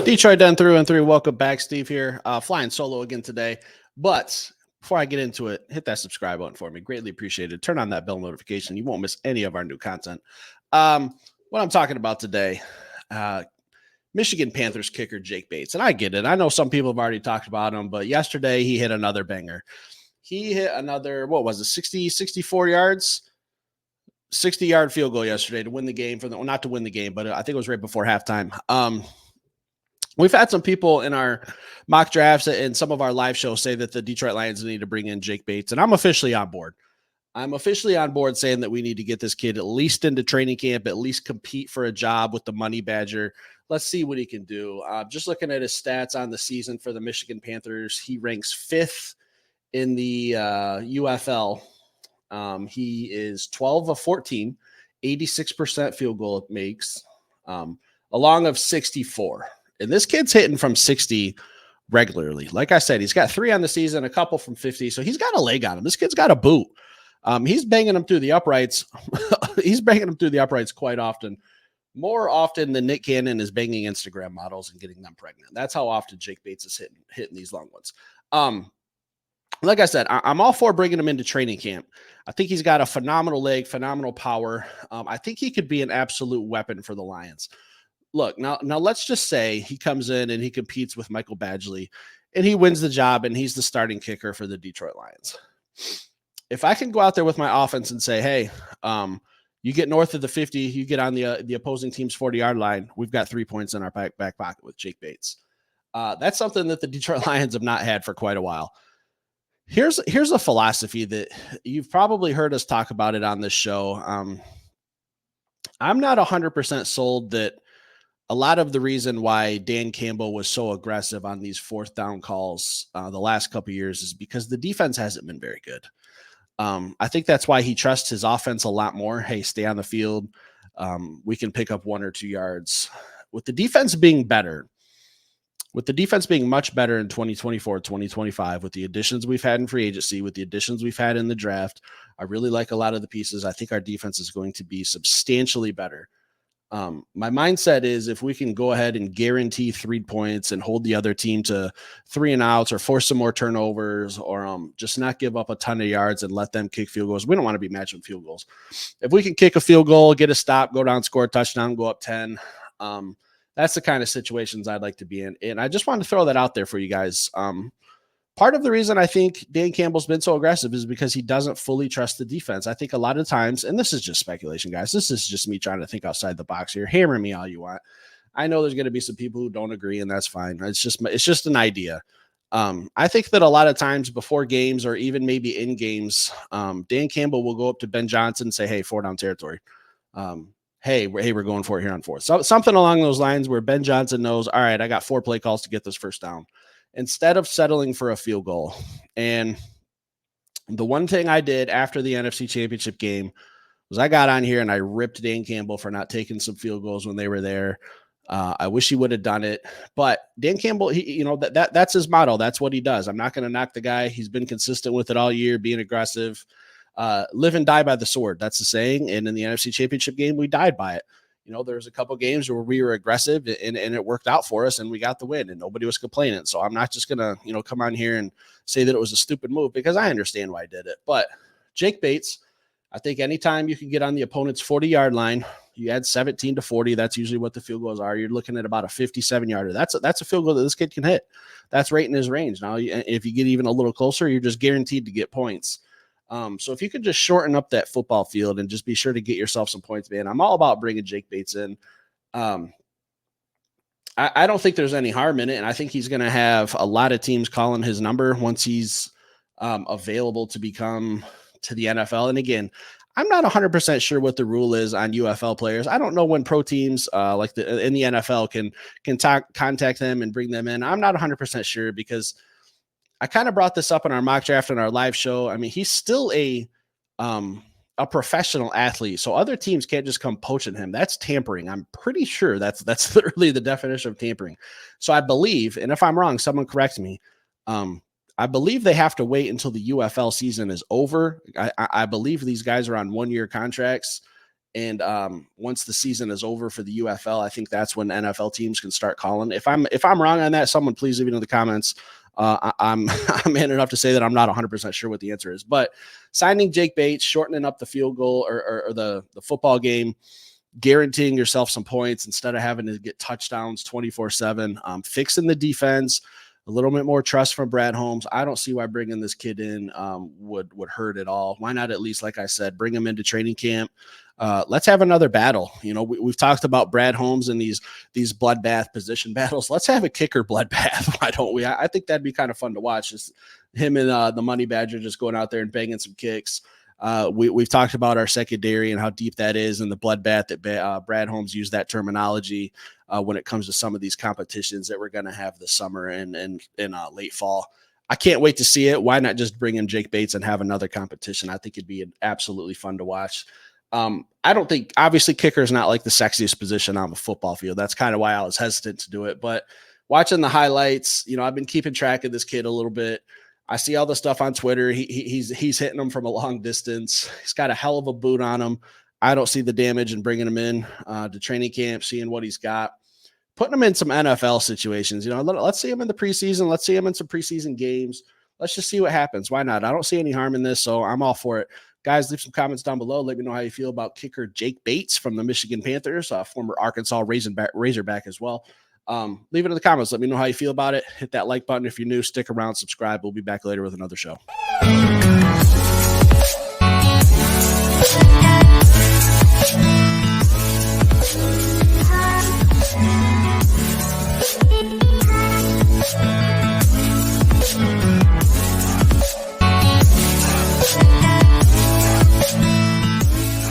Detroit done through and through. Welcome back, Steve here. Flying solo again today. But before I get into it, hit that subscribe button for me. Greatly appreciated. Turn on that bell notification. You won't miss any of our new content. What I'm talking about today, Michigan Panthers kicker Jake Bates. And I get it. I know some people have already talked about him, but yesterday he hit another banger. He hit another, 64 yards? 60-yard field goal yesterday to win the game not to win the game, but I think it was right before halftime. We've had some people in our mock drafts and some of our live shows say that the Detroit Lions need to bring in Jake Bates, and I'm officially on board. I'm officially on board saying that we need to get this kid at least into training camp, at least compete for a job with the Money Badger. Let's see what he can do. Just looking at his stats on the season for the Michigan Panthers, he ranks 5th in the UFL. He is 12 of 14, 86% field goal makes, along of 64. And this kid's hitting from 60 regularly. Like I said, he's got 3 on the season, a couple from 50. So he's got a leg on him. This kid's got a boot. He's banging them through the uprights. He's banging them through the uprights quite often. More often than Nick Cannon is banging Instagram models and getting them pregnant. That's how often Jake Bates is hitting these long ones. Like I said, I'm all for bringing him into training camp. I think he's got a phenomenal leg, phenomenal power. I think he could be an absolute weapon for the Lions. Look, now let's just say he comes in and he competes with Michael Badgley and he wins the job and he's the starting kicker for the Detroit Lions. If I can go out there with my offense and say, hey, you get north of the 50, you get on the opposing team's 40-yard line, we've got 3 points in our back pocket with Jake Bates. That's something that the Detroit Lions have not had for quite a while. Here's a philosophy that you've probably heard us talk about it on this show. I'm not 100% sold that a lot of the reason why Dan Campbell was so aggressive on these 4th down calls the last couple of years is because the defense hasn't been very good. I think that's why he trusts his offense a lot more. Hey, stay on the field. We can pick up 1 or 2 yards. With the defense being better, with the defense being much better in 2024, 2025, with the additions we've had in free agency, with the additions we've had in the draft, I really like a lot of the pieces. I think our defense is going to be substantially better. My mindset is if we can go ahead and guarantee 3 points and hold the other team to 3 and outs or force some more turnovers or just not give up a ton of yards and let them kick field goals. We don't want to be matching field goals. If we can kick a field goal, get a stop, go down, score a touchdown, go up 10, that's the kind of situations I'd like to be in. And I just wanted to throw that out there for you guys. Part of the reason I think Dan Campbell's been so aggressive is because he doesn't fully trust the defense. I think a lot of times, and this is just speculation, guys, this is just me trying to think outside the box here. Hammer me all you want. I know there's going to be some people who don't agree, and that's fine. It's just an idea. I think that a lot of times before games or even maybe in games, Dan Campbell will go up to Ben Johnson and say, hey, 4 down territory. Hey, we're going for it here on 4th. So something along those lines where Ben Johnson knows, all right, I got 4 play calls to get this first down, instead of settling for a field goal. And the one thing I did after the NFC Championship game was I got on here and I ripped Dan Campbell for not taking some field goals when they were there. I wish he would have done it, but Dan Campbell, that's his motto. That's what he does. I'm not going to knock the guy. He's been consistent with it all year, being aggressive, live and die by the sword. That's the saying. And in the NFC Championship game, we died by it. There's a couple games where we were aggressive and it worked out for us and we got the win and nobody was complaining. So I'm not just going to, come on here and say that it was a stupid move because I understand why I did it. But Jake Bates, I think anytime you can get on the opponent's 40-yard line, you add 17 to 40. That's usually what the field goals are. You're looking at about a 57-yarder. That's a field goal that this kid can hit. That's right in his range. Now, if you get even a little closer, you're just guaranteed to get points. So if you could just shorten up that football field and just be sure to get yourself some points, man, I'm all about bringing Jake Bates in. I don't think there's any harm in it. And I think he's going to have a lot of teams calling his number once he's available to become to the NFL. And again, I'm not 100% sure what the rule is on UFL players. I don't know when pro teams like in the NFL can contact them and bring them in. I'm not 100% sure because I kind of brought this up in our mock draft and our live show. I mean, he's still a professional athlete, so other teams can't just come poaching him. That's tampering. I'm pretty sure that's literally the definition of tampering. So I believe, and if I'm wrong, someone correct me. I believe they have to wait until the UFL season is over. I believe these guys are on 1-year contracts, And once the season is over for the UFL, I think that's when NFL teams can start calling. If I'm wrong on that, someone please leave it in the comments. I'm man enough to say that I'm not 100% sure what the answer is. But signing Jake Bates, shortening up the field goal or the football game, guaranteeing yourself some points instead of having to get touchdowns 24/7, fixing the defense, a little bit more trust from Brad Holmes. I don't see why bringing this kid in would hurt at all. Why not at least, like I said, bring him into training camp? Let's have another battle. You know, we've talked about Brad Holmes and these bloodbath position battles. Let's have a kicker bloodbath. Why don't we? I think that'd be kind of fun to watch. Just him and the Money Badger just going out there and banging some kicks. We've talked about our secondary and how deep that is, and the bloodbath that Brad Holmes used that terminology when it comes to some of these competitions that we're going to have this summer and late fall. I can't wait to see it. Why not just bring in Jake Bates and have another competition? I think it'd be absolutely fun to watch. I don't think, obviously, kicker is not like the sexiest position on the football field. That's kind of why I was hesitant to do it. But watching the highlights, you know, I've been keeping track of this kid a little bit. I see all the stuff on Twitter. He's hitting them from a long distance. He's got a hell of a boot on him. I don't see the damage in bringing him in to training camp, seeing what he's got, putting him in some NFL situations. You know, let's see him in the preseason. Let's see him in some preseason games. Let's just see what happens. Why not? I don't see any harm in this, so I'm all for it. Guys, leave some comments down below. Let me know how you feel about kicker Jake Bates from the Michigan Panthers, former Arkansas Razorback as well. Leave it in the comments. Let me know how you feel about it. Hit that like button if you're new. Stick around, subscribe. We'll be back later with another show.